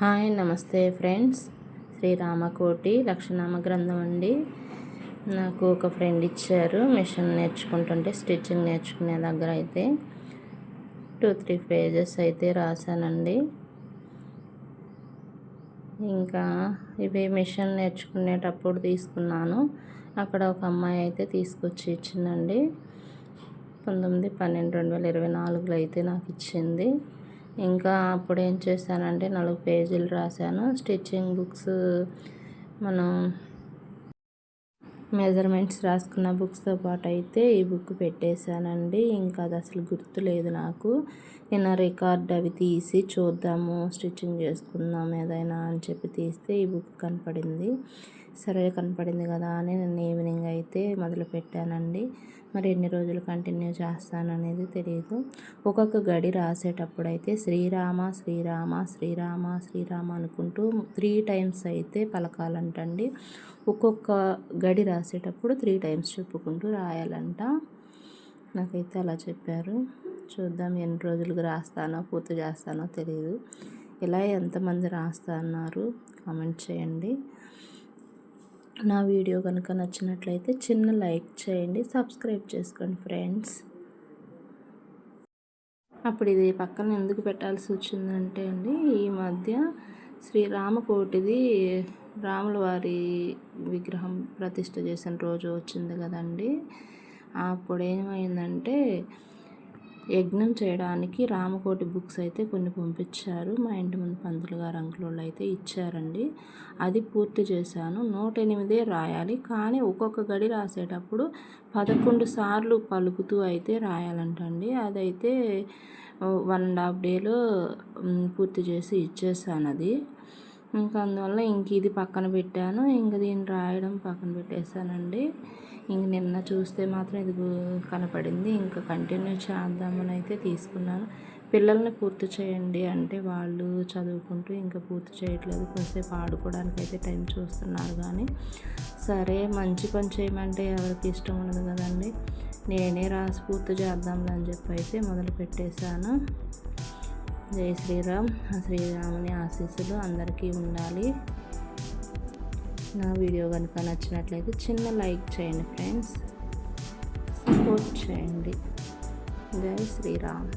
Hi నమస్తే friends. Sri Rama Koti లక్షనామ గ్రంథం అండి. నాకు ఒక ఫ్రెండ్ ఇచ్చారు. మిషన్ నేర్చుకుంటుంటే స్టిచ్చింగ్ నేర్చుకునే దగ్గర అయితే 2-3 పేజెస్ అయితే రాశానండి. ఇంకా ఇవి మిషన్ నేర్చుకునేటప్పుడు తీసుకున్నాను. అక్కడ ఒక అమ్మాయి అయితే తీసుకొచ్చి ఇచ్చిందండి. 19/12/2024 అయితే నాకు ఇచ్చింది. ఇంకా అప్పుడు ఏం చేశానంటే 4 పేజీలు రాశాను. స్టిచ్చింగ్ బుక్స్ మనం మెజర్మెంట్స్ రాసుకున్న బుక్స్తో పాటు అయితే ఈ బుక్ పెట్టేశానండి. ఇంకా అది అసలు గుర్తులేదు నాకు. నిన్న రికార్డ్ అవి తీసి చూద్దాము, స్టిచ్చింగ్ చేసుకుందాం ఏదైనా అని చెప్పి తీస్తే ఈ బుక్ కనపడింది. సరే కనపడింది కదా అని నిన్న ఈవినింగ్ అయితే మొదలు పెట్టానండి. మరి ఎన్ని రోజులు కంటిన్యూ చేస్తాననేది తెలియదు. ఒక్కొక్క గడి రాసేటప్పుడు అయితే శ్రీరామ శ్రీరామ శ్రీరామ శ్రీరామ అనుకుంటూ 3 టైమ్స్ అయితే పలకాలంటండి. ఒక్కొక్క గడి రాసేటప్పుడు 3 టైమ్స్ చెప్పుకుంటూ రాయాలంట. నాకైతే అలా చెప్పారు. చూద్దాం ఎన్ని రోజులకు రాస్తానో పూర్తి చేస్తానో తెలియదు. ఇలా ఎంతమంది రాస్తా అన్నారు కామెంట్ చేయండి. నా వీడియో కనుక నచ్చినట్లయితే చిన్న లైక్ చేయండి, సబ్స్క్రైబ్ చేసుకోండి ఫ్రెండ్స్. అప్పుడు ఇది పక్కన ఎందుకు పెట్టాల్సి వచ్చిందంటే అండి, ఈ మధ్య శ్రీరామకోటిది రాముల వారి విగ్రహం ప్రతిష్ఠ చేసిన రోజు వచ్చింది కదండి. అప్పుడు ఏమైందంటే యజ్ఞం చేయడానికి రామకోటి బుక్స్ అయితే కొన్ని పంపించారు. మా ఇంటి ముందు పంతులు గారు అంకులు అయితే ఇచ్చారండి. అది పూర్తి చేశాను. 108 రాయాలి, కానీ ఒక్కొక్క గడి రాసేటప్పుడు 11 సార్లు పలుకుతూ అయితే రాయాలంటండి. అదైతే 1.5 డేలో పూర్తి చేసి ఇచ్చేసాను అది. ఇంకా అందువల్ల ఇది పక్కన పెట్టాను. ఇంక దీన్ని రాయడం పక్కన పెట్టేశానండి. ఇంక నిన్న చూస్తే మాత్రం ఇది కనపడింది. ఇంకా కంటిన్యూ చేద్దామని అయితే తీసుకున్నాను. పిల్లల్ని పూర్తి చేయండి అంటే వాళ్ళు చదువుకుంటూ ఇంకా పూర్తి చేయట్లేదు. కొంచెంసేపు ఆడుకోవడానికి అయితే టైం చూస్తున్నారు. కానీ సరే మంచి పని చేయమంటే ఎవరికి ఇష్టం ఉండదు కదండి. నేనే రాసి పూర్తి చేద్దాంలే అని చెప్పి అయితే మొదలు పెట్టేశాను. జై శ్రీరామ్. శ్రీరాముని ఆశీస్సులు అందరికీ ఉండాలి. నా వీడియో కనుక నచ్చినట్లయితే చిన్న లైక్ చేయండి ఫ్రెండ్స్, సపోర్ట్ చేయండి. జై శ్రీరామ్.